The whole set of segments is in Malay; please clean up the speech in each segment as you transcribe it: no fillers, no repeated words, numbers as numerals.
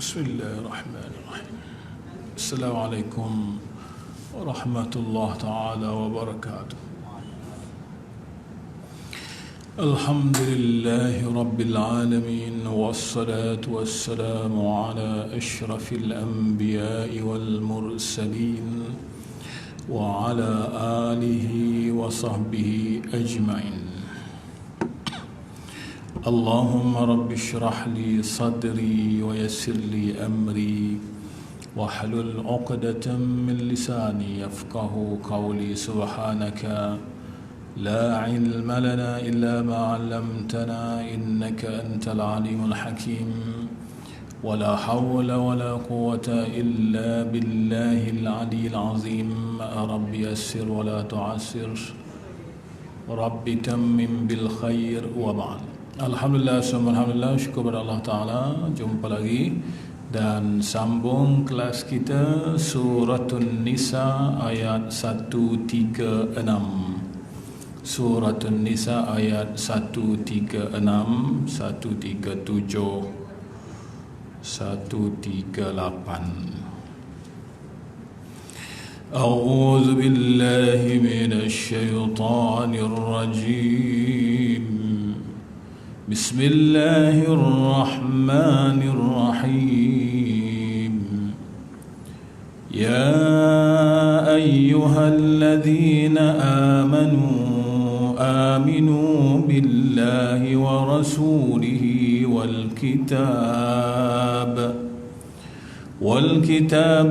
Bismillahirrahmanirrahim. Assalamualaikum warahmatullahi taala wabarakatuh. Alhamdulillahi rabbil alamin, wassalatu wassalamu ala asyrafil anbiya'i wal mursalin wa ala alihi wa sahbihi ajma'in. Allahumma rabbi shrah li sadri wa yassir li amri wahlul 'uqdatam min lisani yafqahu qawli. Subhanaka la ilma lana illa ma 'allamtana innaka antal alimul hakim. Wala hawla wala quwwata illa billahil aliyyil azim. Rabbi yassir wala tu'assir, Rabbi tammim bil khair wa ba'd. Alhamdulillah, alhamdulillah, syukur kepada Allah Ta'ala. Jumpa lagi dan sambung kelas kita Suratun Nisa ayat 136. Suratun Nisa ayat 136, 137, 138. A'udzu billahi minasy syaithanir rajim. Bismillahirrahmanirrahim. Ya ayyuhalladzina aminu billahi wa rasulihi wal kitab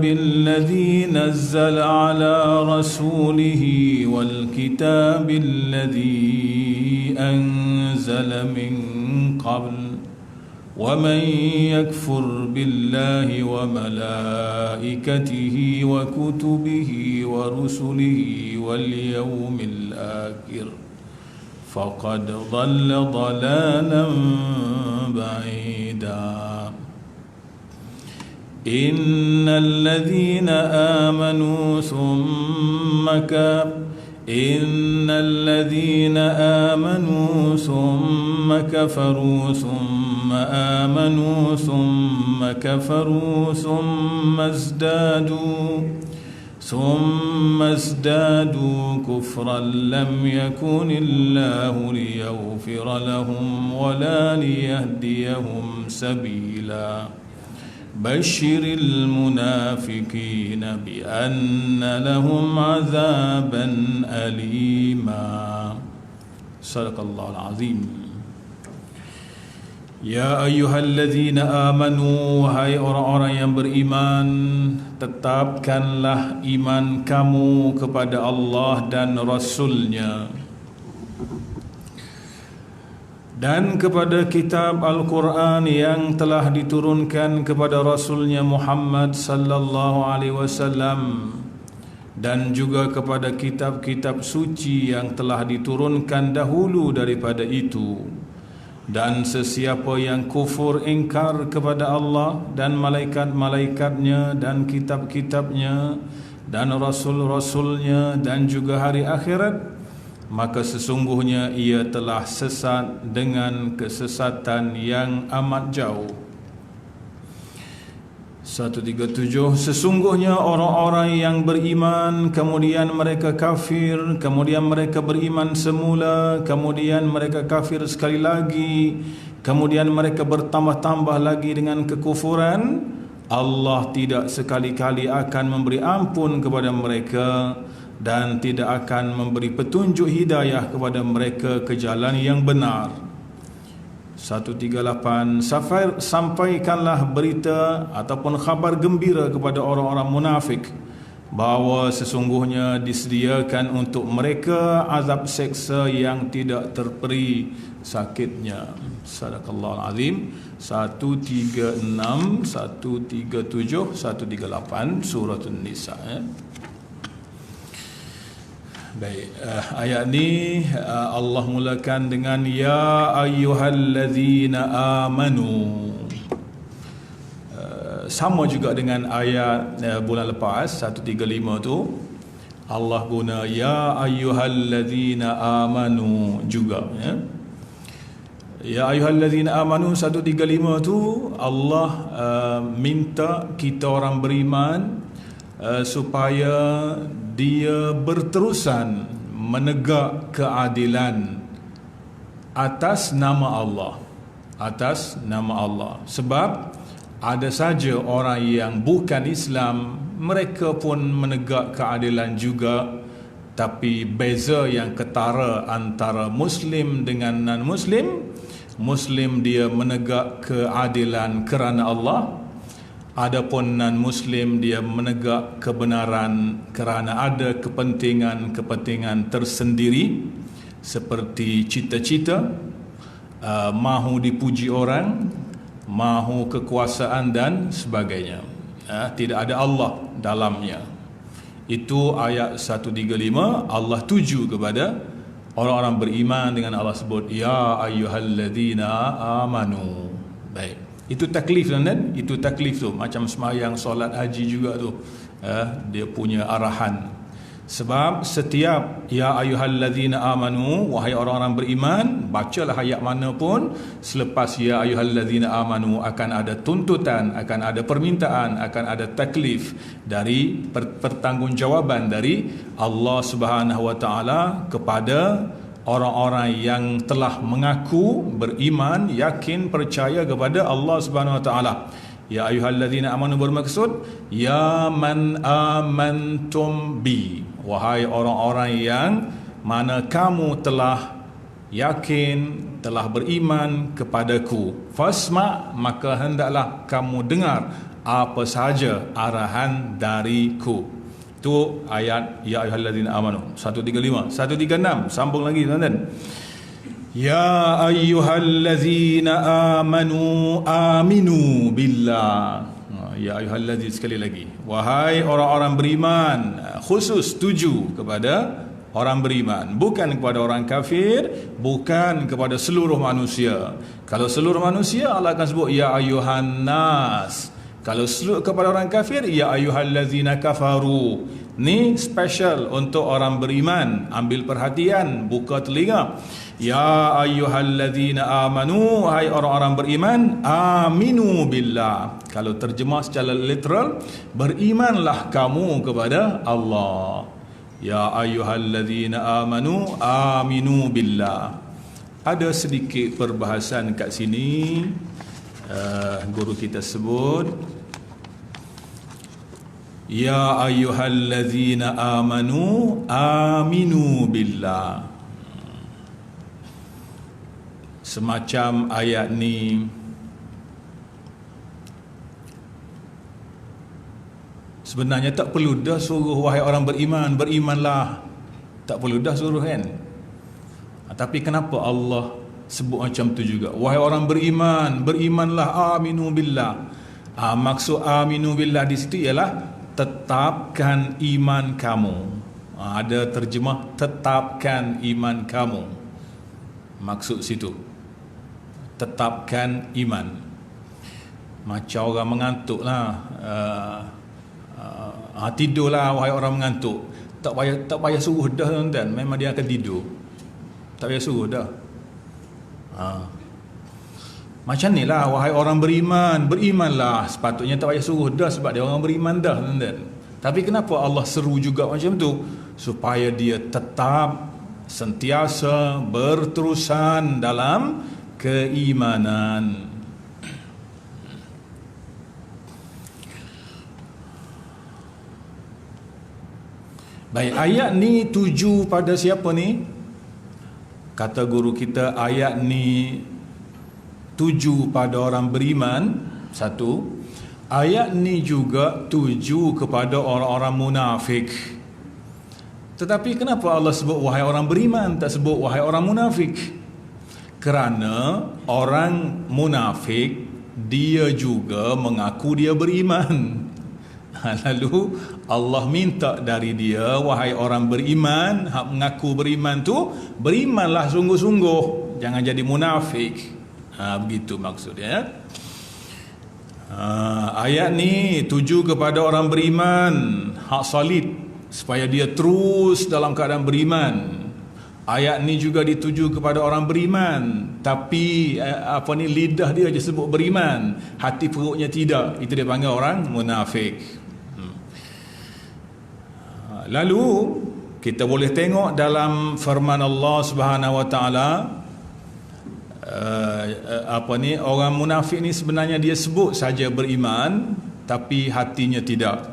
alladhi nazzala ala rasulihi wal kitab alladhi anzala min قبل ومن يكفر بالله وملائكته وكتبه ورسله واليوم الآخر فقد ضل ضلالا بعيدا. إن الذين آمنوا ثم كفروا ثم آمنوا ثم كفروا ثم ازدادوا كفرا لم يكن الله ليغفر لهم ولا ليهديهم سبيلا. بشر المنافقين بأن لهم عذابا أليما. صدق الله العظيم. Ya ayyuhalladzina amanu, wahai orang-orang yang beriman, tetapkanlah iman kamu kepada Allah dan Rasul-Nya dan kepada kitab Al-Quran yang telah diturunkan kepada Rasulnya Muhammad sallallahu alaihi wasallam, dan juga kepada kitab-kitab suci yang telah diturunkan dahulu daripada itu. Dan sesiapa yang kufur ingkar kepada Allah dan malaikat-malaikatnya dan kitab-kitabnya dan rasul-rasulnya dan juga hari akhirat, maka sesungguhnya ia telah sesat dengan kesesatan yang amat jauh. 137. Sesungguhnya orang-orang yang beriman kemudian mereka kafir, kemudian mereka beriman semula, kemudian mereka kafir sekali lagi, kemudian mereka bertambah-tambah lagi dengan kekufuran, Allah tidak sekali-kali akan memberi ampun kepada mereka dan tidak akan memberi petunjuk hidayah kepada mereka ke jalan yang benar. 138. Sampaikanlah berita ataupun khabar gembira kepada orang-orang munafik bahawa sesungguhnya disediakan untuk mereka azab seksa yang tidak terperi sakitnya. Sadaqallahul azim. 136, 137, 138 surah An-Nisa. Baik, ayat ni Allah mulakan dengan ya ayyuhalladzina amanu. Sama juga dengan ayat bulan lepas 135 tu, Allah guna ya ayyuhalladzina amanu juga, ya. Ya ayyuhallazina amanu 135 tu Allah minta kita orang beriman supaya dia berterusan menegak keadilan atas nama Allah. Atas nama Allah. Sebab ada saja orang yang bukan Islam, mereka pun menegak keadilan juga, tapi beza yang ketara antara Muslim dengan non-Muslim. Muslim dia menegak keadilan kerana Allah, adapun non-Muslim dia menegak kebenaran kerana ada kepentingan-kepentingan tersendiri, seperti cita-cita, mahu dipuji orang, mahu kekuasaan dan sebagainya. Tidak ada Allah dalamnya. Itu ayat 135. Allah tuju kepada orang-orang beriman dengan Allah sebut ya ayyuhalladzina amanu. Baik, itu taklif kan? Itu taklif tu macam sembahyang, solat, haji juga tu. Dia punya arahan. Sebab setiap ya ayyuhalladzina amanu, wahai orang-orang beriman, bacalah ayat mana pun selepas ya ayyuhalladzina amanu akan ada tuntutan, akan ada permintaan, akan ada taklif dari pertanggungjawaban dari Allah Subhanahu wa taala kepada orang-orang yang telah mengaku beriman, yakin, percaya kepada Allah Subhanahu wa taala. Ya ayyuhalladzina amanu bermaksud ya man amantum bi, wahai orang-orang yang mana kamu telah yakin, telah beriman kepadaku. Fasma, maka hendaklah kamu dengar apa sahaja arahan dariku. Itu ayat ya ayyuhalladzina amanu 135. 136 sambung lagi tuan-tuan. Ya ayyuhalladzina amanu aminu billah. Ya ayyuhalladzina, sekali lagi, wahai orang-orang beriman, khusus tuju kepada orang beriman, bukan kepada orang kafir, bukan kepada seluruh manusia. Kalau seluruh manusia Allah akan sebut ya ayyuhan nas. Kalau kepada orang kafir ya ayyuhalladzina kafaru. Ni special untuk orang beriman. Ambil perhatian, buka telinga. Ya ayyuhalladzina amanu, hai orang-orang beriman, aminu billah. Kalau terjemah secara literal, berimanlah kamu kepada Allah. Ya ayyuhalladzina amanu aminu billah. Ada sedikit perbahasan kat sini. Guru kita sebut ya ayyuhalladzina amanu aminu billah. Semacam ayat ni sebenarnya tak perlu dah suruh wahai orang beriman, berimanlah. Tak perlu dah suruh kan. Tapi kenapa Allah sebut macam tu juga? Wahai orang beriman, berimanlah, aminu billah. Maksud aminu billah di situ ialah tetapkan iman kamu. Ada terjemah tetapkan iman kamu. Maksud situ tetapkan iman. Macam orang mengantuk lah, tidurlah wahai orang mengantuk. Tak payah suruh dah tuan-tuan, memang dia akan tidur. Tak payah suruh dah. Macam ni lah wahai orang beriman, berimanlah. Sepatutnya tak payah suruh dah, sebab dia orang beriman dah tuan-tuan. Tapi kenapa Allah seru juga macam tu? Supaya dia tetap sentiasa berterusan dalam keimanan. Baik, ayat ni tuju pada siapa ni? Kata guru kita, ayat ni tuju pada orang beriman. Satu, ayat ni juga tuju kepada orang-orang munafik. Tetapi kenapa Allah sebut wahai orang beriman, tak sebut wahai orang munafik? Kerana orang munafik dia juga mengaku dia beriman. Lalu Allah minta dari dia, wahai orang beriman, hak mengaku beriman tu, berimanlah sungguh-sungguh, jangan jadi munafik. Begitu maksudnya. Ayat ni tuju kepada orang beriman, hak solid, supaya dia terus dalam keadaan beriman. Ayat ni juga dituju kepada orang beriman, tapi lidah dia je sebut beriman, hati perutnya tidak. Itu dia panggil orang munafik. Lalu kita boleh tengok dalam firman Allah Subhanahu Wa Taala, orang munafik ni sebenarnya dia sebut saja beriman, tapi hatinya tidak.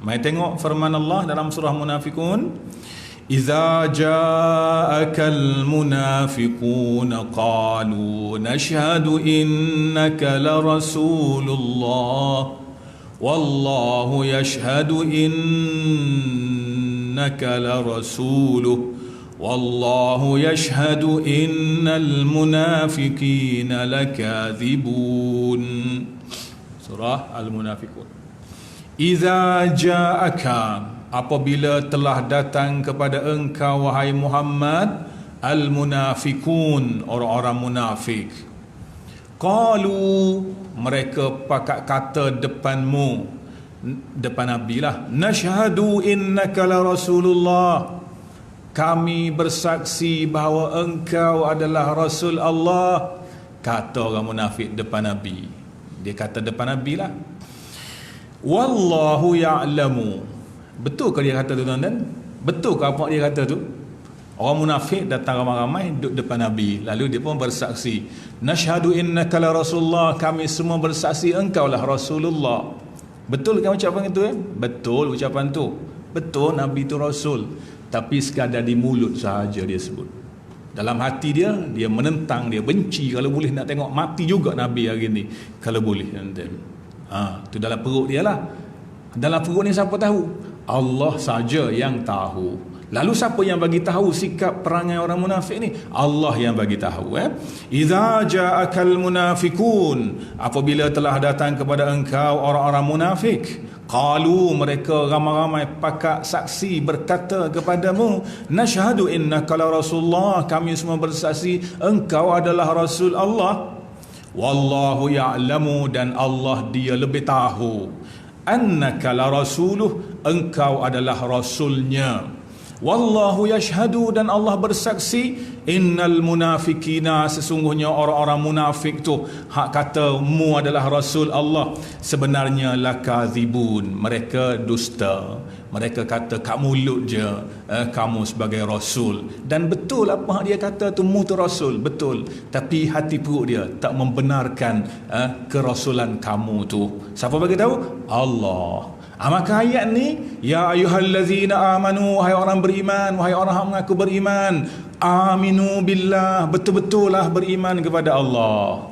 Mari tengok firman Allah dalam surah Munafikun. Idza ja'akal munafiquna qalu nashhadu innaka la rasulullah wallahu yashhadu innaka la rasuluh wallahu yashhadu innal munafiqina lakadzibun. Surah Al-Munafiqun. Idza ja'aka, apabila telah datang kepada engkau wahai Muhammad, al-munafikun, orang-orang munafik. Qalu, mereka pakat kata depanmu, depan Nabi lah, nashhadu innaka la rasulullah, kami bersaksi bahawa engkau adalah Rasul Allah. Kata orang munafik depan Nabi. Dia kata depan Nabi lah. Wallahu ya'lamu. Betul ke dia kata tu tuan-tuan? Betul ke apa dia kata tu? Orang munafik datang ramai-ramai duduk depan Nabi, lalu dia pun bersaksi, nashhadu innaka la rasulullah, kami semua bersaksi engkau lah Rasulullah. Betul ke ucapan itu? Betul ucapan tu. Betul Nabi tu Rasul, tapi sekadar di mulut sahaja dia sebut. Dalam hati dia menentang, dia benci, kalau boleh nak tengok mati juga Nabi hari ni kalau boleh. Tu dalam perut dia lah. Dalam perut ni siapa tahu? Allah saja yang tahu. Lalu siapa yang bagi tahu sikap perangai orang munafik ni? Allah yang bagi tahu. Idza ja'akal munafikun, apabila telah datang kepada engkau orang-orang munafik, qalu, mereka ramai-ramai pakat saksi berkata kepadamu, nashhadu innaka la rasulullah, kami semua bersaksi engkau adalah Rasul Allah. Wallahu ya'lamu, dan Allah dia lebih tahu, annaka la rasuluh, engkau adalah rasulnya. Wallahu yashhadu, dan Allah bersaksi, innal munafikina, sesungguhnya orang-orang munafik tu hak kata mu adalah Rasul Allah, sebenarnya lakadzibun, mereka dusta. Mereka kata kat mulut je kamu sebagai Rasul, dan betul apa dia kata tu, mu tu Rasul, betul, tapi hati perut dia tak membenarkan kerasulan kamu tu. Siapa bagi tahu? Allah. Maka ayat ni, ya ayyuhallazina amanu, wahai orang beriman, wahai orang yang mengaku beriman, aminu billah, betul-betul lah beriman kepada Allah.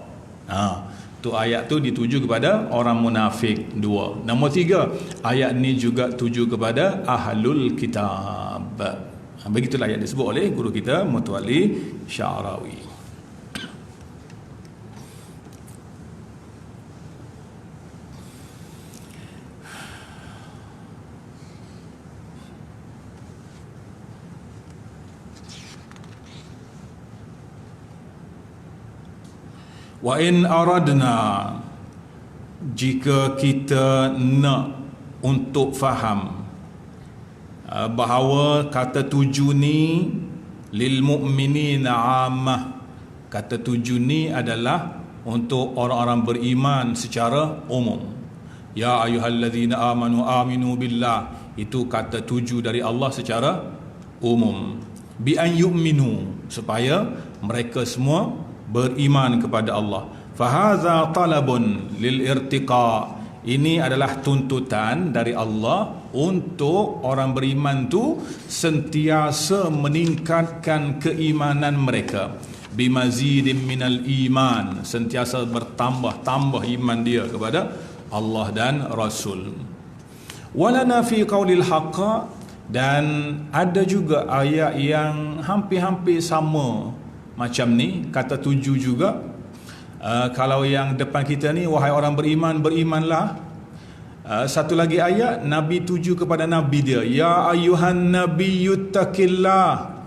Tu ayat tu dituju kepada orang munafik. 2. Nombor 3, ayat ni juga tuju kepada ahlul kitab. Begitulah ayat disebut oleh guru kita Mutawalli Sya'rawi. Wa in aradna, jika kita nak untuk faham bahawa kata tuju ni lil mu'minina ammah, kata tuju ni adalah untuk orang-orang beriman secara umum. Ya ayyuhallazina amanu aminu billah, itu kata tuju dari Allah secara umum. Bi an yu'minu, supaya mereka semua beriman kepada Allah. Fahaza talabun lil irtiqa, ini adalah tuntutan dari Allah untuk orang beriman tu sentiasa meningkatkan keimanan mereka. Bimazidin minal iman, sentiasa bertambah iman dia kepada Allah dan Rasul. Walana fi qaulil haqqa, dan ada juga ayat yang hampir-hampir sama macam ni, kata tuju juga. Kalau yang depan kita ni, wahai orang beriman, berimanlah. Satu lagi ayat, Nabi tuju kepada Nabi dia, ya ayuhan nabiyyu taqillah,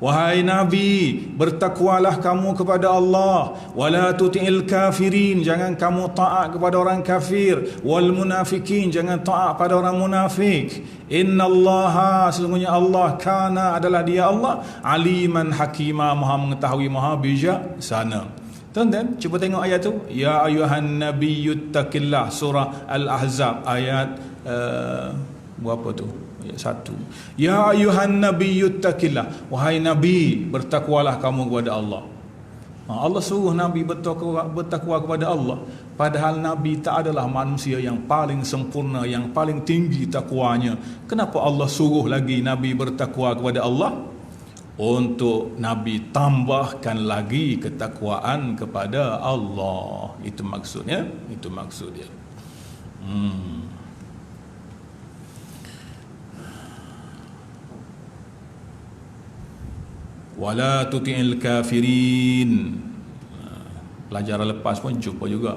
Wahai Nabi, bertakwalah kamu kepada Allah. Wala tuti'il kafirin, jangan kamu taat kepada orang kafir. Wal munafikin, jangan taat pada orang munafik. Innallaha, sesungguhnya Allah, kana, adalah dia Allah, aliman hakima, maha mengetahui, maha bijaksana. Tuan-tuan, cuba tengok ayat tu. Ya ayuhan nabiyyut taqillah, surah Al-Ahzab ayat berapa tu? Ayat 1. Ya ayuhan nabiyyut taqillah, wahai nabi, bertakwalah kamu kepada Allah. Allah suruh nabi bertakwa kepada Allah, padahal nabi tak adalah manusia yang paling sempurna, yang paling tinggi takwanya. Kenapa Allah suruh lagi nabi bertakwa kepada Allah? Untuk nabi tambahkan lagi ketakwaan kepada Allah. Itu maksudnya, itu maksudnya. Wala tuti'il kafirin. Pelajaran lepas pun jumpa juga.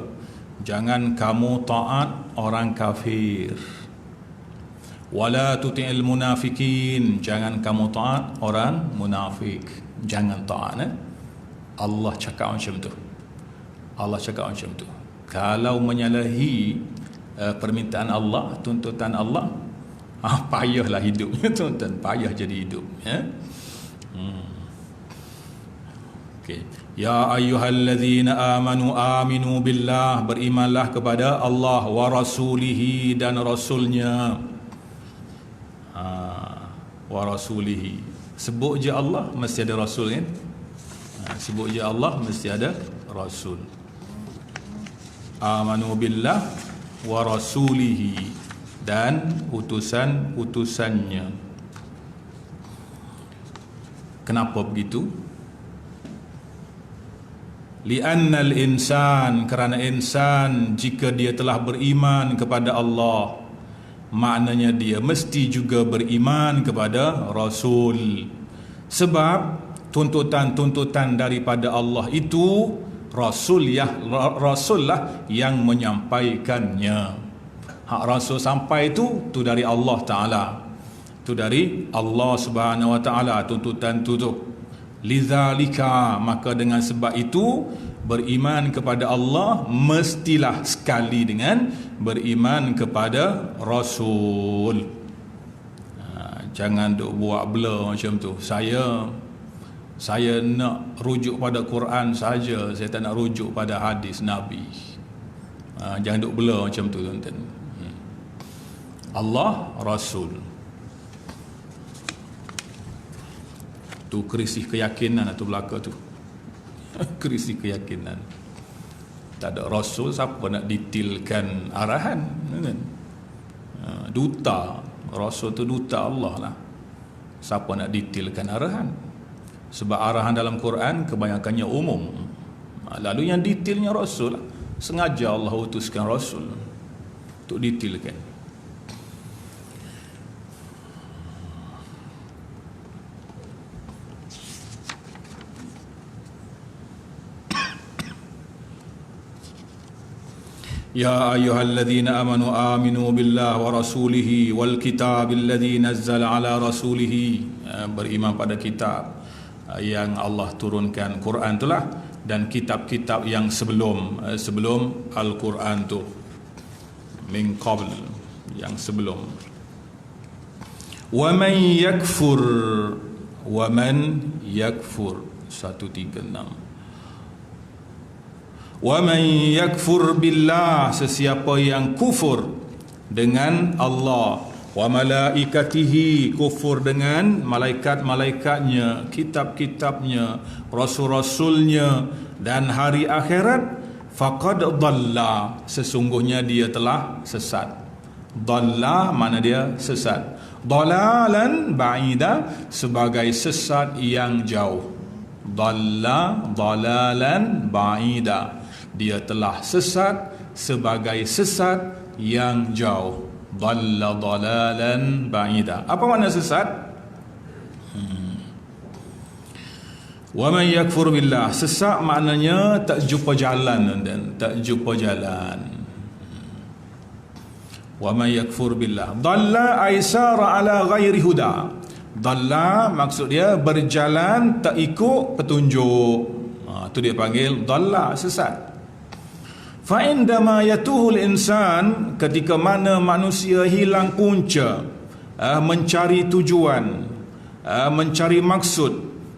Jangan kamu taat orang kafir. Wala tuti'il munafikin, jangan kamu taat orang munafik. Jangan taat. Allah cakap macam tu. Allah cakap macam tu. Kalau menyalahi permintaan Allah, tuntutan Allah, payahlah hidupnya tuan-tuan, payah jadi hidup, ya. Okay. Ya ayyuhalladzina amanu aminu billah, berimanlah kepada Allah, wa rasulihi, dan rasulnya. Wa rasulihi, sebut je Allah mesti ada rasul kan. Sebut je Allah mesti ada rasul. Amanu billah wa rasulihi, dan utusan-utusannya. Kenapa begitu? Li'annal insan, kerana insan jika dia telah beriman kepada Allah, maknanya dia mesti juga beriman kepada Rasul. Sebab tuntutan-tuntutan daripada Allah itu Rasul lah yang menyampaikannya. Hak Rasul sampai itu dari Allah Ta'ala, itu dari Allah Subhanahu Wa Ta'ala, tuntutan tu. Lidzalika, maka dengan sebab itu beriman kepada Allah mestilah sekali dengan beriman kepada Rasul. Jangan duk buat blur macam tu. Saya nak rujuk pada Quran saja, saya tak nak rujuk pada hadis Nabi. Jangan duk blur macam tu tuan-tuan. Allah, Rasul. Tu krisis keyakinan atau belaka tu. Krisis keyakinan. Tak ada Rasul, siapa nak detailkan arahan, kan? Duta, Rasul tu duta Allah lah. Siapa nak detailkan arahan? Sebab arahan dalam Quran kebanyakannya umum. Lalu yang detailnya Rasul lah. Sengaja Allah utuskan Rasul untuk detailkan. Ya ayyuhalladzina amanu aminu billah wa rasulihi wal kitabil ladzi nazzala ala rasulihi, beriman pada kitab yang Allah turunkan, Quran itulah, dan kitab-kitab yang sebelum Al-Quran tu, min qabl, yang sebelum. Wa man yakfur 136. Wa man yakfur billah, sesiapa yang kufur dengan Allah, wa malaikatihi, kufur dengan malaikat-malaikatnya, kitab-kitabnya, rasul-rasulnya, dan hari akhirat, faqad dhalla, sesungguhnya dia telah sesat. Dhalla mana dia sesat. Dhalalan ba'ida, sebagai sesat yang jauh. Dhalla dhalalan ba'ida, dia telah sesat sebagai sesat yang jauh. Dhalla dhalalan ba'ida. Apa makna sesat? Wa man yakfur billah, sesat maknanya tak jumpa jalan, dan tak jumpa jalan. Wa man yakfur billah, dhalla ay sara ala ghairi huda, Dalla maksud dia berjalan tak ikut petunjuk. Tu dia panggil dalla, sesat. Fa indama yatuhul insan, ketika mana manusia hilang punca, mencari tujuan, mencari maksud,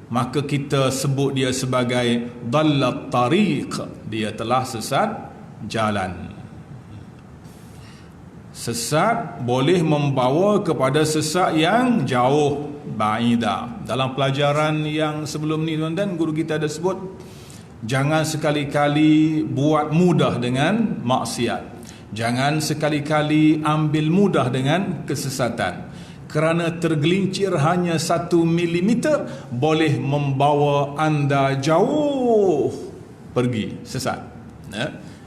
maka kita sebut dia sebagai dallat tariq, dia telah sesat jalan. Sesat boleh membawa kepada sesat yang jauh, ba'ida. Dalam pelajaran yang sebelum ni tuan-tuan, guru kita ada sebut, jangan sekali-kali buat mudah dengan maksiat. Jangan sekali-kali ambil mudah dengan kesesatan. Kerana tergelincir hanya 1 milimeter boleh membawa anda jauh pergi sesat.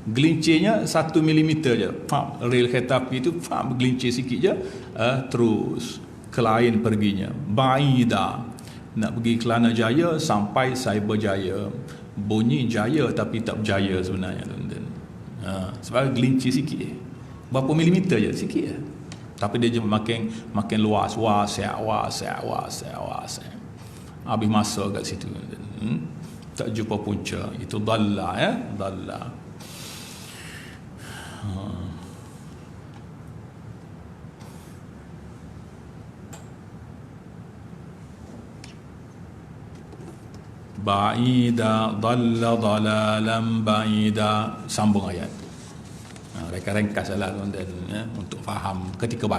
Gelincirnya 1 milimeter je. Rel kereta api tu bergelincir sikit je, terus ke lain perginya. Ba'ida. Nak pergi Kelana Jaya sampai Cyberjaya. Bunyi jaya tapi tak berjaya sebenarnya, tuan-tuan. Sebab gelincir sikit. Berapa milimeter je, sikit je. Tapi dia makin luas, wasiat. Habis masa kat situ, tuan-tuan. Tak jumpa punca. Itu dalla, dalla. Ba'ida dhalla dhalalan ba'ida. Sambung ayat. Ringkas lah tuan-tuan, untuk faham ketika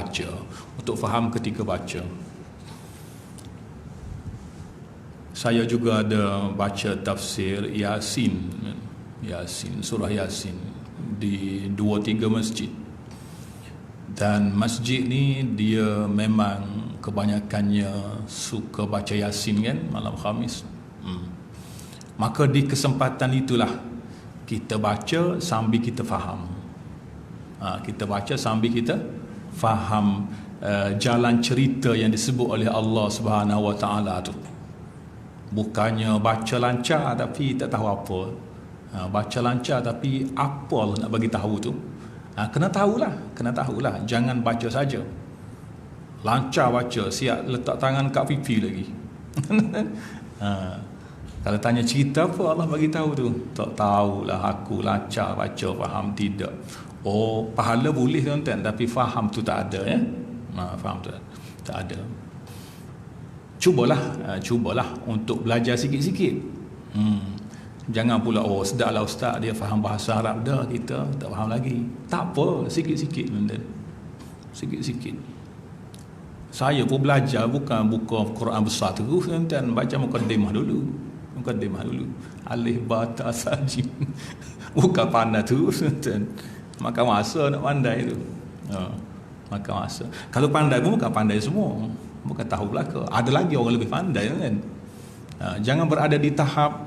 baca. Saya juga ada baca tafsir Yasin, surah Yasin di 2-3 masjid. Dan masjid ni dia memang kebanyakannya suka baca Yasin kan, malam Khamis. Maka di kesempatan itulah kita baca sambil kita faham. Kita baca sambil kita faham jalan cerita yang disebut oleh Allah Subhanahu Wa Taala tu. Bukannya baca lancar tapi tak tahu apa. Baca lancar tapi apa Allah nak bagi tahu tu. Kena tahulah. Jangan baca saja. Lancar baca, siap letak tangan kat pipi lagi. Kalau tanya cerita apa Allah bagi tahu tu, tak tahulah aku lancar baca, faham tidak. Oh, pahala boleh tuan-tuan, tapi faham tu tak ada ya. Faham tu tak ada. Cubalah untuk belajar sikit-sikit. Jangan pula sedaklah ustaz dia faham bahasa Arab dah, kita tak faham lagi. Tak apa, sikit-sikit tuan-tuan. Sikit-sikit. Saya pun belajar bukan buka Quran besar terus tuan-tuan, baca mukaddimah dulu. Alif ba ta sa jim. Bukan pandai terus tuan. Makan masa nak pandai tu. Makan masa. Kalau pandai pun bukan pandai semua. Bukan tahu belaka. Ada lagi orang lebih pandai kan. Jangan berada di tahap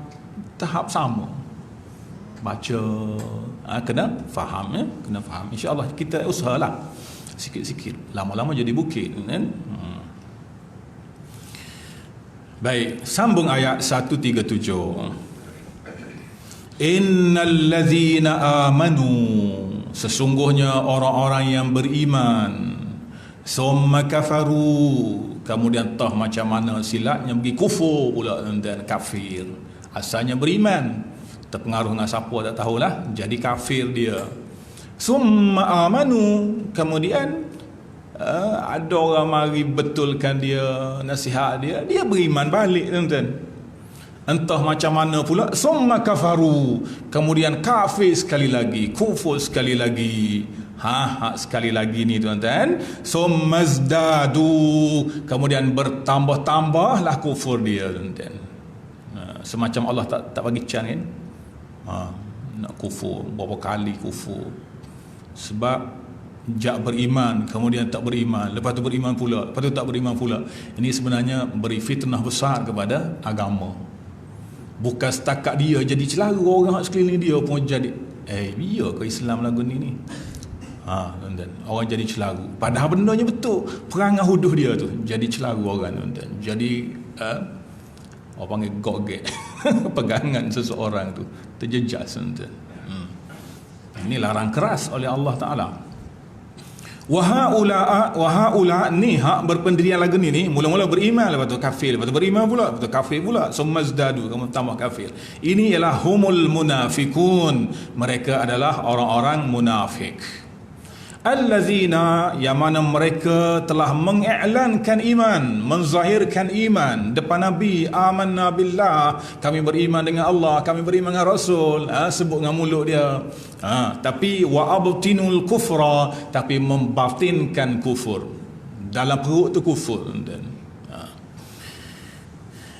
sama. Baca, kena faham ya. Kena faham. InsyaAllah kita usahalah sikit-sikit. Lama-lama jadi bukit kan. Baik, sambung ayat 137. Innal ladzina amanu, sesungguhnya orang-orang yang beriman, summa kafaru, kemudian tahu macam mana silatnya pergi kufur pula dan kafir. Asalnya beriman, terpengaruh dengan siapa tak tahulah, jadi kafir dia. Summa amanu, kemudian ada orang mari betulkan dia, nasihat dia beriman balik tuan-tuan. Entah macam mana pula, summa kafaru, kemudian kafir sekali lagi, kufur sekali lagi. Sekali lagi ni tuan-tuan, summazdadu, kemudian bertambah-tambahlah kufur dia tuan-tuan. Semacam Allah tak bagi can kan. Nak kufur, berapa kali kufur. Sebab beriman, kemudian tak beriman, lepas tu beriman pula, lepas tu tak beriman pula. Ini sebenarnya beri fitnah besar kepada agama. Bukan setakat dia jadi celaka, orang sekeliling dia pun jadi biar ke Islam lagu ni. Tuan-tuan, orang jadi celaka. Padahal bendanya betul, perangai huduh dia tu jadi celaka orang tuan-tuan. Jadi orang panggil gogek pegangan seseorang tu terjejas tuan-tuan. Ini larang keras oleh Allah Ta'ala. Wahaula ni hak berpendirian lagu ni mula-mula beriman, lepas tu kafir, lepas tu beriman pula, lepas tu kafir pula, summazdadu, kamu tambah kafir. Ini ialah humul munafikun, mereka adalah orang-orang munafik. Allazina, yang mana mereka telah mengiklankan iman, menzahirkan iman depan Nabi, amanna billah, kami beriman dengan Allah, kami beriman dengan Rasul, sebut dengan mulut dia, tapi wa abtinul kufra, tapi membatinkan kufur, dalam perut tu kufur. Dan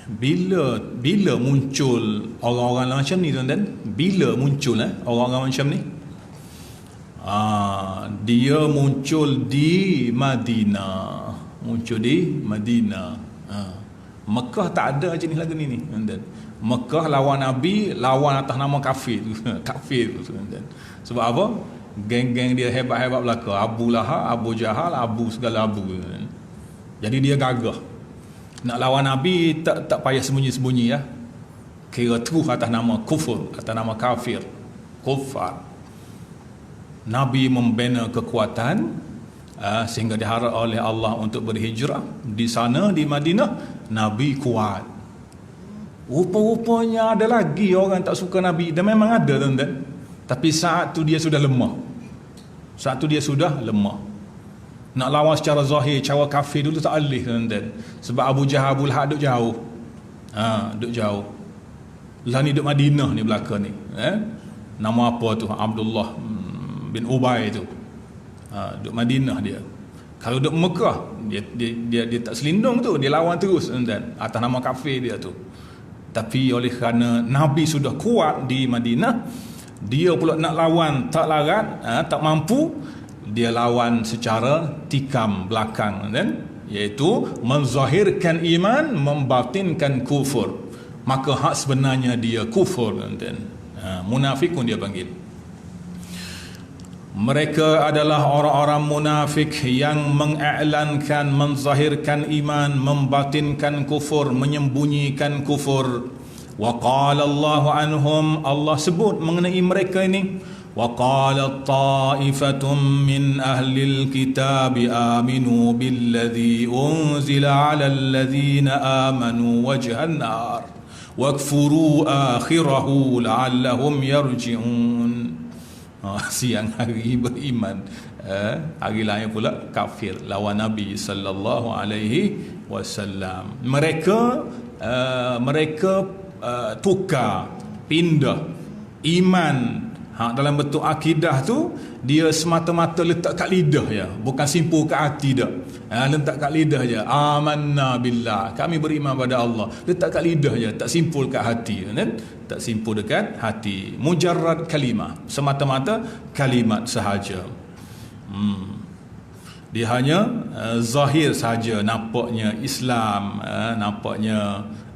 bila muncul orang-orang macam ni tuan-tuan, bila muncul orang-orang macam ni? Dia muncul di Madinah. Mekah tak ada jenis lagu ni. Mekah lawan Nabi, lawan atas nama kafir. Kafir. Sebab apa? Geng-geng dia hebat-hebat belaka. Abu Lahab, Abu Jahal, Abu segala Abu. Jadi dia gagah. Nak lawan Nabi tak payah sembunyi-sembunyi ya. Kira terus atas nama kufur, atas nama kafir. Kufar. Nabi membina kekuatan sehingga diharap oleh Allah untuk berhijrah. Di sana di Madinah Nabi kuat. Rupa-rupanya ada lagi orang tak suka Nabi, dan memang ada tuan-tuan. Tapi saat tu dia sudah lemah. Nak lawan secara zahir, cara kafir dulu tak alih tuan-tuan. Sebab Abu Jahal, Abu Lahab duduk jauh. Duduk jauh. Lah ni duduk Madinah ni belakang ni. Nama apa tu? Abdullah bin Ubay tu. Duduk Madinah dia. Kalau duduk Mekah, dia tak selindung tu, dia lawan terus dan atas nama kafir dia tu. Tapi oleh kerana Nabi sudah kuat di Madinah, dia pula nak lawan tak larat, tak mampu, dia lawan secara tikam belakang dan iaitu menzahirkan iman, membatinkan kufur. Maka hak sebenarnya dia kufur dan munafikun dia panggil. Mereka adalah orang-orang munafik yang mengiklankan, menzahirkan iman, membatinkan kufur, menyembunyikan kufur. Wa qala Allahu anhum, Allah sebut mengenai mereka ini, wa qala ta'ifatum min ahlil kitab aminu billadhi unzila 'alal ladzina amanu wajhan nar wakfuru akhirahu la'allahum yarji'un. Siang hari beriman, hari lain pula kafir, lawan Nabi sallallahu alaihi wasallam. Mereka tukar, pindah iman dalam bentuk akidah tu, dia semata-mata letak kat lidah ya, bukan simpul kat hati dah. Letak kat lidah je, amanna billah, kami beriman pada Allah, letak kat lidah je, tak simpul kat hati kan? Tak simpul dekat hati, mujarrad kalimah, semata-mata kalimat sahaja. Dia hanya zahir saja, nampaknya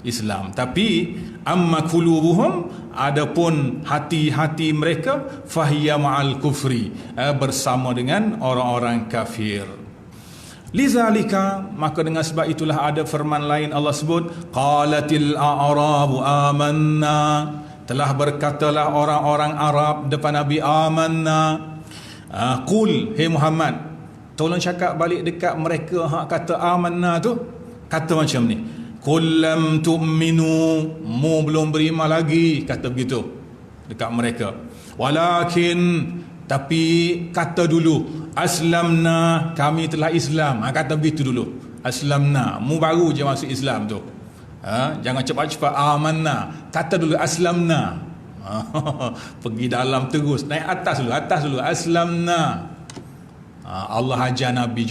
Islam, tapi amma qulubuhum, adapun hati-hati mereka fahiya ma'al kufri, bersama dengan orang-orang kafir. Lizalika, maka dengan sebab itulah ada firman lain Allah sebut, qalatil a'rabu amanna, telah berkatalah orang-orang Arab depan Nabi, amanna. Qul, hey Muhammad, tolong cakap balik dekat mereka hak kata amanna tu, kata macam ni, qul lam tu'minu, mu belum beriman lagi, kata begitu dekat mereka. Walakin, tapi kata dulu, aslamna, kami telah Islam. Kata begitu dulu, aslamna, mu baru je masuk Islam tu. Jangan cepat-cepat amanna, kata dulu aslamna. Pergi dalam terus, naik atas dulu, aslamna. Allah ajar Nabi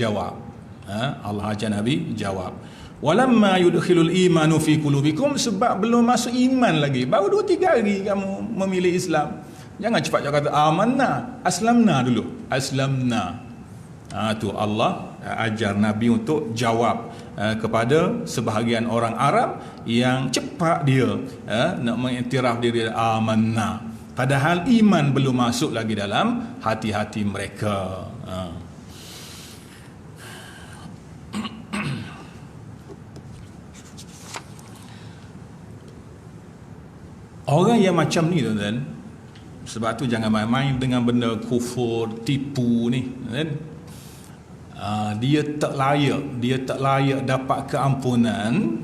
jawab. Walamma yudkhilul imanu fi qulubikum, sebab belum masuk iman lagi, baru 2-3 hari kamu memilih Islam. Jangan cepat-cepat kata amanna, aslamna dulu, aslamna. Tu Allah ajar Nabi untuk jawab kepada sebahagian orang Arab yang cepat dia nak mengiktiraf diri amanna, padahal iman belum masuk lagi dalam hati-hati mereka. Orang yang macam ni tuan-tuan, sebab tu jangan main-main dengan benda kufur, tipu ni kan? Dia tak layak dapat keampunan,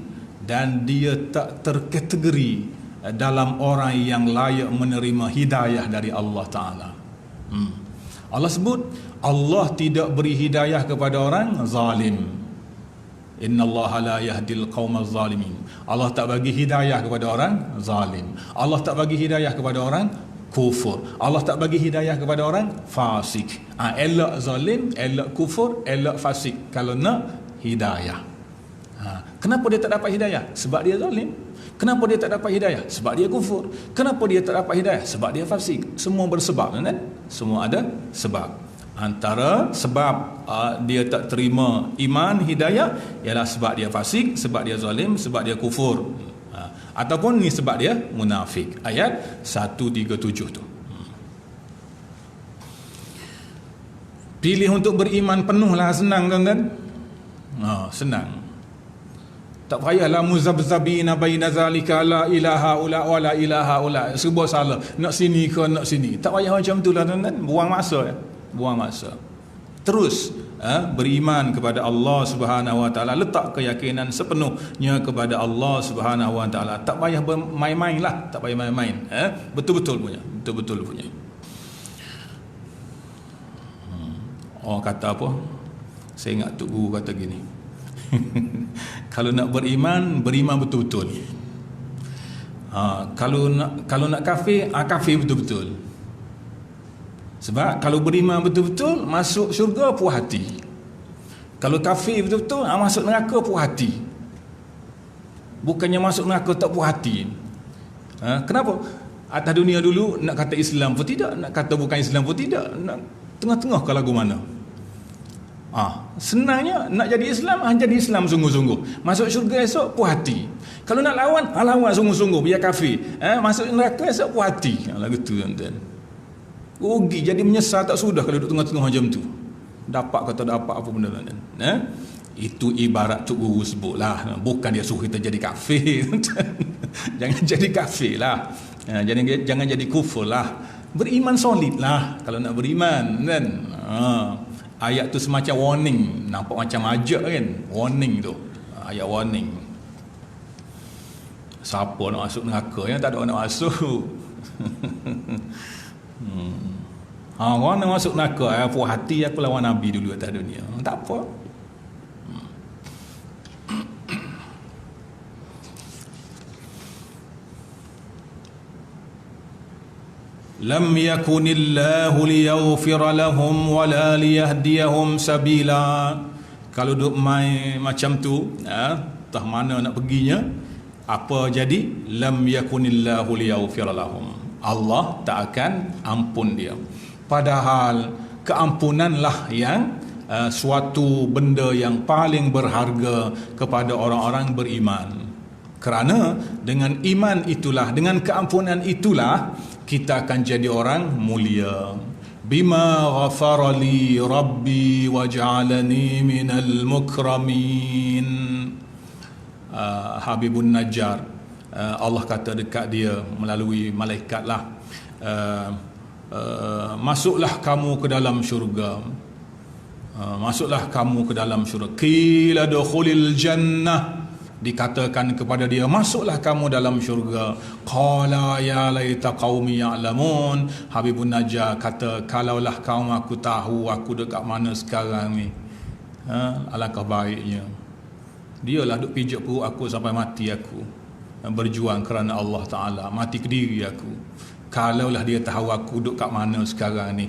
dan dia tak terkategori dalam orang yang layak menerima hidayah dari Allah Ta'ala. Allah sebut, Allah tidak beri hidayah kepada orang zalim. Innallaha la yahdil qaumaz zalimin. Allah tak bagi hidayah kepada orang zalim. Allah tak bagi hidayah kepada orang kufur. Allah tak bagi hidayah kepada orang fasik. Elak zalim, elak kufur, elak fasik kalau nak hidayah. Kenapa dia tak dapat hidayah? Sebab dia zalim. Kenapa dia tak dapat hidayah? Sebab dia kufur. Kenapa dia tak dapat hidayah? Sebab dia fasik. Semua bersebab, kan? Semua ada sebab. Antara sebab dia tak terima iman, hidayah, ialah sebab dia fasik, sebab dia zalim, sebab dia kufur, ataupun ni sebab dia munafik. Ayat 137 tu. Pilih untuk beriman penuh lah, senang, tuan-tuan. Senang. Tak payahlah muzabzabina baina zalika, la ilaha ula wa la ilaha ula, serba salah, nak sini ke nak sini. Tak payah macam tu lah, tuan-tuan. Buang masa, buang masa. Terus beriman kepada Allah Subhanahu Wa Taala, letak keyakinan sepenuhnya kepada Allah Subhanahu Wa Taala. Tak payah bermain-main lah, tak payah main-main. Betul-betul punya, betul-betul punya. Orang kata apa? Saya ingat Tok Guru kata gini. Kalau nak beriman, beriman betul-betul. Kalau nak kafir, kafir betul-betul. Sebab kalau beriman betul-betul, masuk syurga puas hati. Kalau kafir betul-betul, masuk neraka puas hati. Bukannya masuk neraka tak puas hati. Kenapa? Atas dunia dulu nak kata Islam pun tidak, nak kata bukan Islam pun tidak, nak tengah-tengah ke lagu mana. Senangnya nak jadi Islam, jadi Islam sungguh-sungguh. Masuk syurga esok puas hati. Kalau nak lawan, lawan sungguh-sungguh, biar kafir. Masuk neraka esok puas hati. Lagu tu, tuan-tuan. Rugi, jadi menyesal tak sudah kalau duduk tengah-tengah macam tu. Dapat ke tak dapat apa benda, tuan-tuan. Itu ibarat Tok Guru sebutlah. Bukan dia suruh kita jadi kafir. Jangan jadi kafir lah. Jangan jadi kufur lah. Beriman solid lah kalau nak beriman, kan. Ayat tu semacam warning. Nampak macam ajak, kan. Warning tu, ayat warning. Siapa nak masuk neraka, yang tak ada orang nak masuk. Orang nak masuk neraka, puas hati aku lawan Nabi dulu atas dunia. Tak apa. Lam yakunillahu liyaghfira lahum wala liyahdiyahum sabila. Kalau duk main macam tu, entah mana nak perginya, apa jadi? Lam yakunillahu liyaghfira lahum. Allah tak akan ampun dia. Padahal keampunanlah yang suatu benda yang paling berharga kepada orang-orang beriman. Kerana dengan iman itulah, dengan keampunan itulah, kita akan jadi orang mulia. Bima ghafara li rabbi waj'alani minal mukramin. Habibun Najjar, Allah kata dekat dia melalui malaikat lah, masuklah kamu ke dalam syurga. Masuklah kamu ke dalam syurga. Qila dukhulil jannah, dikatakan kepada dia, masuklah kamu dalam syurga. Qala ya laita qaumi ya'lamun. Habibun Najjar kata, kalaulah kaum aku tahu aku dekat mana sekarang ni, alangkah baiknya. Dialah duk pijak perut aku sampai mati aku, berjuang kerana Allah Ta'ala, mati ke diri aku. Kalaulah dia tahu aku duk kat mana sekarang ni.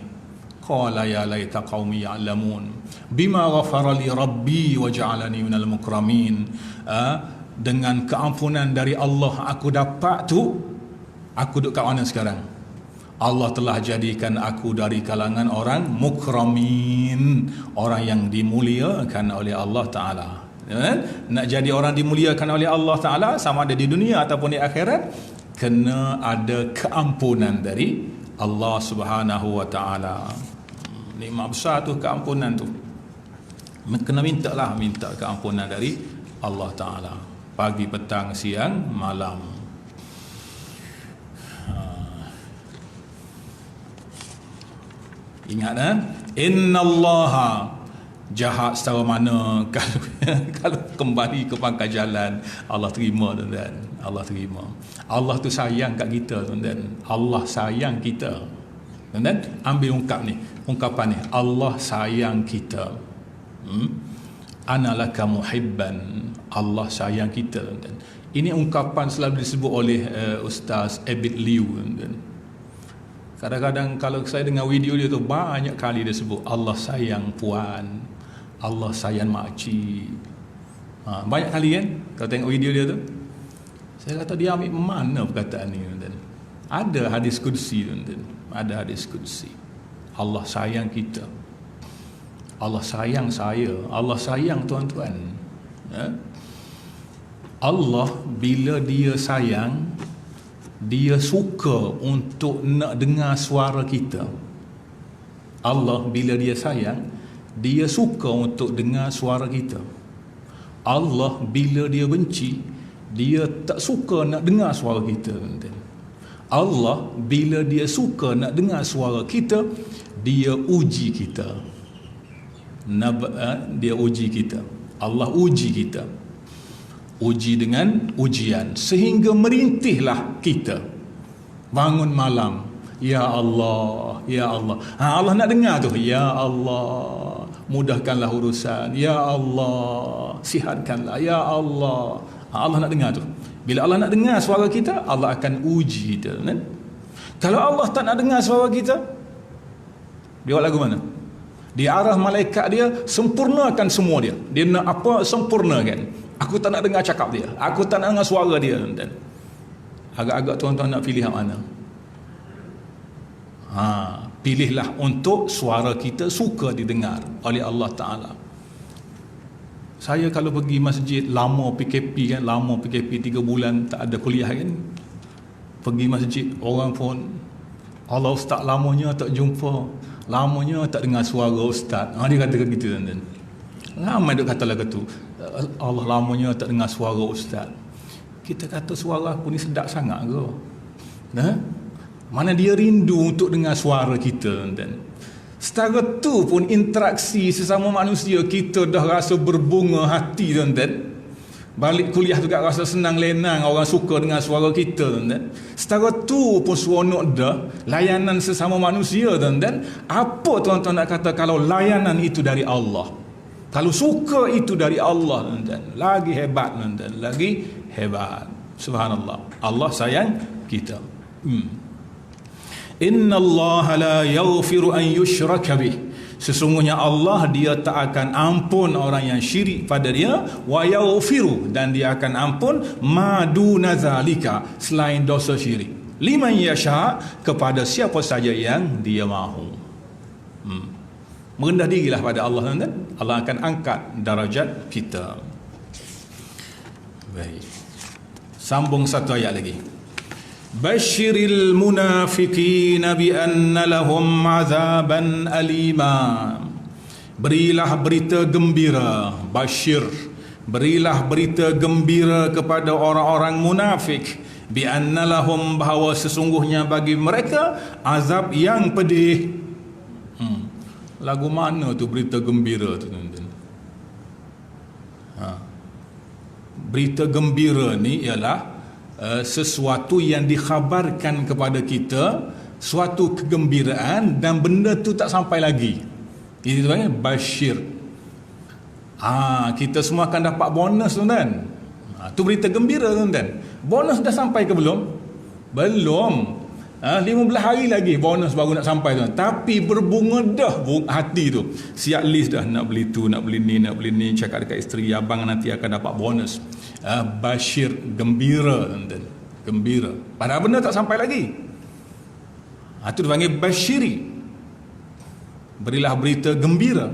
Qala ya laita qaumi ya'lamun bima ghafara li rabbi wa ja'alani minal mukramin. Dengan keampunan dari Allah aku dapat tu, aku duduk kat mana sekarang? Allah telah jadikan aku dari kalangan orang mukramin, orang yang dimuliakan oleh Allah Ta'ala. Nak jadi orang dimuliakan oleh Allah Ta'ala, sama ada di dunia ataupun di akhirat, kena ada keampunan dari Allah Subhanahu Wa Ta'ala. Nikmat besar tu keampunan tu. Kena minta keampunan dari Allah Ta'ala, pagi, petang, siang, malam. Ingat, innallaha jahat secara mana, kalau kembali ke pangkal jalan, Allah terima, tuan-tuan. Allah terima. Allah tu sayang kat kita, tuan-tuan. Allah sayang kita, tuan-tuan. Ambil ungkapan ni, Allah sayang kita. Ana laka muhibban, Allah sayang kita, tuan-tuan. Ini ungkapan selalu disebut oleh Ustaz Abid Liu, tuan-tuan. Kadang-kadang kalau saya dengar video dia tu, banyak kali dia sebut Allah sayang puan, Allah sayang makcik. Banyak kali kan kalau tengok video dia tu. Saya kata dia ambil mana perkataan ni, tuan-tuan? Ada hadis qudsi, tuan-tuan. Ada hadis qudsi. Allah sayang kita, Allah sayang saya, Allah sayang tuan-tuan. Allah bila dia sayang, dia suka untuk nak dengar suara kita. Allah bila dia sayang, dia suka untuk dengar suara kita. Allah bila dia benci, dia tak suka nak dengar suara kita. Allah bila dia suka nak dengar suara kita, dia uji kita. Dia uji kita. Allah uji kita. Uji dengan ujian sehingga merintihlah kita. Bangun malam, ya Allah, ya Allah. Allah nak dengar tu, ya Allah, mudahkanlah urusan, ya Allah, sihatkanlah, ya Allah. Allah nak dengar tu. Bila Allah nak dengar suara kita, Allah akan uji kita, kan? Kalau Allah tak nak dengar suara kita, dia buat lagu mana? Dia arah malaikat dia, sempurnakan semua dia. Dia nak apa, sempurnakan. Aku tak nak dengar cakap dia, aku tak nak dengar suara dia, tuan-tuan. Agak-agak tuan-tuan nak pilih yang mana? Pilihlah untuk suara kita suka didengar oleh Allah Ta'ala. Saya kalau pergi masjid lama PKP kan, lama PKP 3 bulan tak ada kuliah kan, pergi masjid orang pun, Allah ustaz lamanya tak jumpa, lamanya tak dengar suara ustaz. Dia kata gitu, tuan-tuan. Ramai duk kata lagu tu, Allah lamanya tak dengar suara ustaz. Kita kata suara aku ni sedap sangat ke? Mana dia rindu untuk dengar suara kita, tuan-tuan. Setara tu pun interaksi sesama manusia kita dah rasa berbunga hati, tuan-tuan. Balik kuliah juga rasa senang lenang, orang suka dengan suara kita, tuan-tuan. Setara tu pun seronok dah layanan sesama manusia, tuan-tuan. Apa tuan-tuan nak kata kalau layanan itu dari Allah? Kalau suka itu dari Allah, tuan-tuan, lagi hebat, tuan-tuan, lagi hebat. Subhanallah, Allah sayang kita. Inna Allah la yaghfiru an yushraka bih. Sesungguhnya Allah, dia tak akan ampun orang yang syirik pada dia, wa yaghfiru, dan dia akan ampun ma duna zalika, selain dosa syirik, liman yasha, kepada siapa saja yang dia mahu. Merendah dirilah pada Allah, tuan-tuan. Allah akan angkat darajat kita. Baik. Sambung satu ayat lagi. Basyiril munafiqina bi anna lahum azaban alima. Berilah berita gembira, basyir, berilah berita gembira kepada orang-orang munafik, bi anna lahum, bahawa sesungguhnya bagi mereka azab yang pedih. Lagu mana tu berita gembira tu, tuan-tuan? Berita gembira ni ialah sesuatu yang dikhabarkan kepada kita, suatu kegembiraan, dan benda tu tak sampai lagi. Itu panggil basyir. Kita semua akan dapat bonus, tuan-tuan. Tu berita gembira, tuan-tuan. Bonus dah sampai ke belum? Belum. 15 hari lagi bonus baru nak sampai, tuan. Tapi berbunga dah hati tu. Siap list dah, nak beli tu, nak beli ni, cakap dekat isteri, abang nanti akan dapat bonus. Basyir, gembira, tuan-tuan. Gembira. Padahal benda tak sampai lagi. Itu dipanggil basyiri. Berilah berita gembira.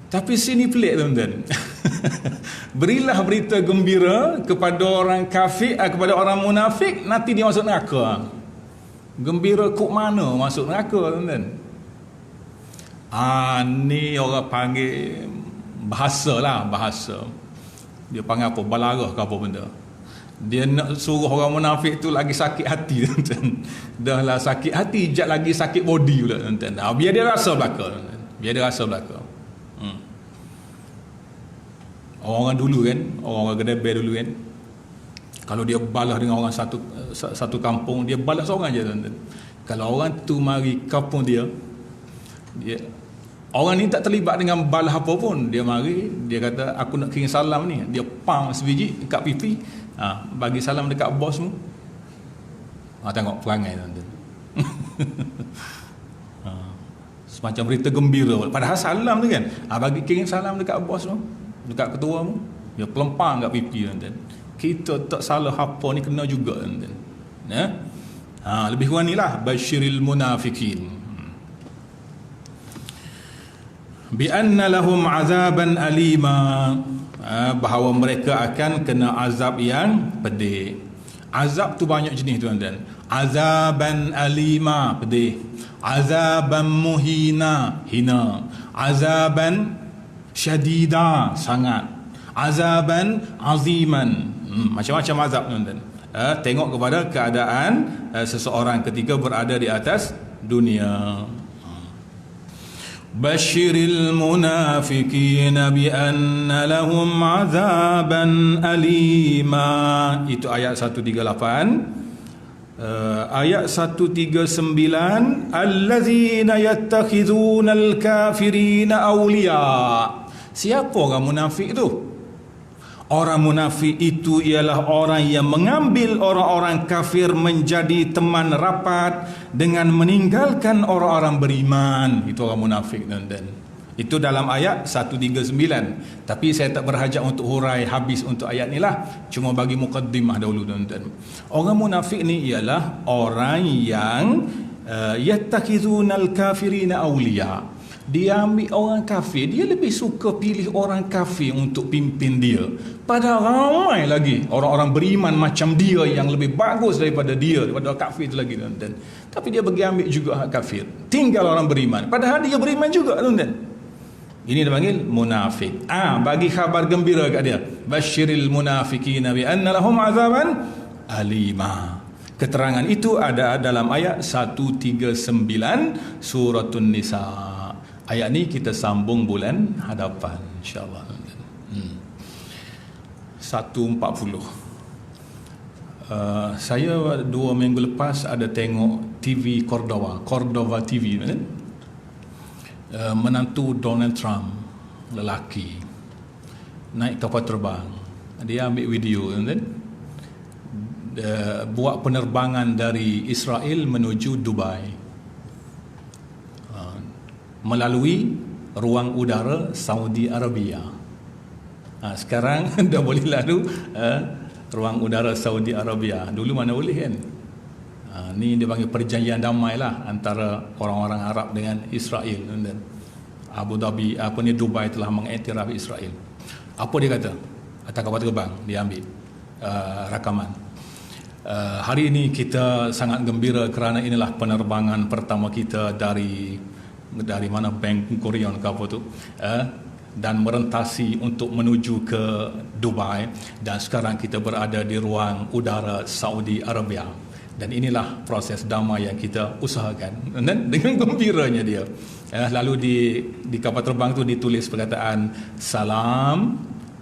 Tapi sini pelik, tuan-tuan. Berilah berita gembira kepada orang kafir, kepada orang munafik, nanti dia masuk neraka. Gembira kok mana masuk neraka, tuan-tuan? Ni orang panggil bahasa lah, bahasa. Dia panggil apa? Balarah ke apa benda. Dia nak suruh orang munafik tu lagi sakit hati, tuan-tuan. Dah lah sakit hati, jat lagi sakit body pula, tuan-tuan. Biar dia rasa belaka, tuan-tuan. Biar dia rasa belaka. Orang-orang dulu kan, orang-orang Gedebel dulu kan, kalau dia balas dengan orang satu kampung, dia balas seorang je, tuan-tuan. Kalau orang tu mari kampung dia orang ni tak terlibat dengan balas apa pun, dia mari, dia kata aku nak kirim salam ni, dia pang sebiji dekat pipi, bagi salam dekat bosmu. Tengok perangai, tuan-tuan. Semacam berita gembira, padahal salam tu kan, bagi kirim salam dekat bosmu, dekat ketuamu, dia pelempang kat pipi, tuan-tuan. Kita tak salah apa ni kena juga, tuan-tuan. Lebih kurang ni lah basyiril munafikin bi anna lahum azaban alima, bahawa mereka akan kena azab yang pedih. Azab tu banyak jenis, tuan-tuan. Azaban alima, pedih. Azaban muhina, hina. Azaban syadida, sangat. Azaban aziman, macam-macam azab, tuan-tuan. Tengok kepada keadaan seseorang ketika berada di atas dunia. Basyiril munafiqina bi anna lahum azaban alima. Itu ayat 138. Ayat 139, allazina yattakhidhuna al-kafirina awliya. Siapa orang munafik tu? Orang munafik itu ialah orang yang mengambil orang-orang kafir menjadi teman rapat dengan meninggalkan orang-orang beriman. Itu orang munafik, tuan-tuan. Itu dalam ayat 139. Tapi saya tak berhajat untuk hurai habis untuk ayat ni lah. Cuma bagi mukaddimah dahulu, tuan-tuan. Orang munafik ni ialah orang yang yattakhizunal kafirina awliya. Dia ambil orang kafir, dia lebih suka pilih orang kafir untuk pimpin dia. Padahal ramai lagi orang-orang beriman macam dia yang lebih bagus daripada dia, daripada orang kafir itu lagi, tuan-tuan. Tapi dia pergi ambil juga hak kafir, tinggal orang beriman, padahal dia beriman juga, tuan-tuan. Ini dipanggil munafik. Bagi khabar gembira kat dia, basyiril munafiqina bi anna lahum azaban alima. Keterangan itu ada dalam ayat 139 Suratun Nisa. Ayat ni kita sambung bulan hadapan, insyaAllah. 1.40. Saya 2 minggu lepas ada tengok TV Cordova TV, menantu Donald Trump, lelaki, naik kapal terbang. Dia ambil video, buat penerbangan dari Israel menuju Dubai melalui ruang udara Saudi Arabia. Sekarang dah boleh lalu ruang udara Saudi Arabia. Dulu mana boleh kan? Ni dia panggil perjanjian damai lah antara orang-orang Arab dengan Israel. Dan Abu Dhabi, Dubai telah mengiktiraf Israel. Apa dia kata? Atas kapal terbang dia ambil rakaman. Hari ini kita sangat gembira kerana inilah penerbangan pertama kita dari mana, Bank Gurion ke apa tu, dan merentasi untuk menuju ke Dubai, dan sekarang kita berada di ruang udara Saudi Arabia. Dan inilah proses damai yang kita usahakan, dan dengan gembiranya dia. Lalu di kapal terbang tu ditulis perkataan salam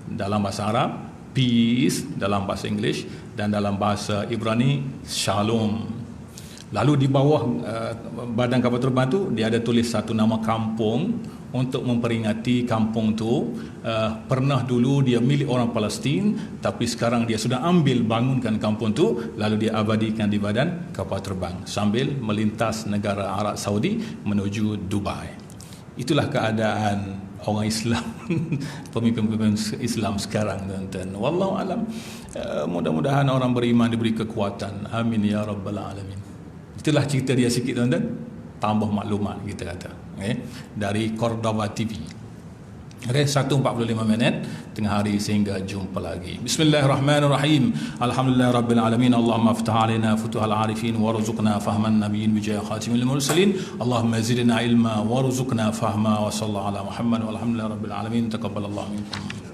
dalam bahasa Arab, peace dalam bahasa English, dan dalam bahasa Ibrani shalom. Lalu di bawah badan kapal terbang tu dia ada tulis satu nama kampung untuk memperingati kampung tu pernah dulu dia milik orang Palestin, tapi sekarang dia sudah ambil bangunkan kampung tu, lalu dia abadikan di badan kapal terbang sambil melintas negara Arab Saudi menuju Dubai. Itulah keadaan orang Islam, pemimpin-pemimpin Islam sekarang, tuan-tuan. Wallahu alam. Mudah-mudahan orang beriman diberi kekuatan. Amin ya rabbal alamin. Itulah cerita dia sikit, tuan-tuan. Tambah maklumat kita kata. Dari Cordova TV. 1.45 tengah hari, sehingga jumpa lagi. Bismillahirrahmanirrahim. Alhamdulillah rabbil alamin. Allahumma aftah alaina futuhal arifin warzuqna fahman nabiyyin bijaya khatimil mursalin. Allahumma zidna ilma warzuqna fahma wa sallallahu ala Muhammad walhamdulillah rabbil alamin. Taqabbalallahu minkum.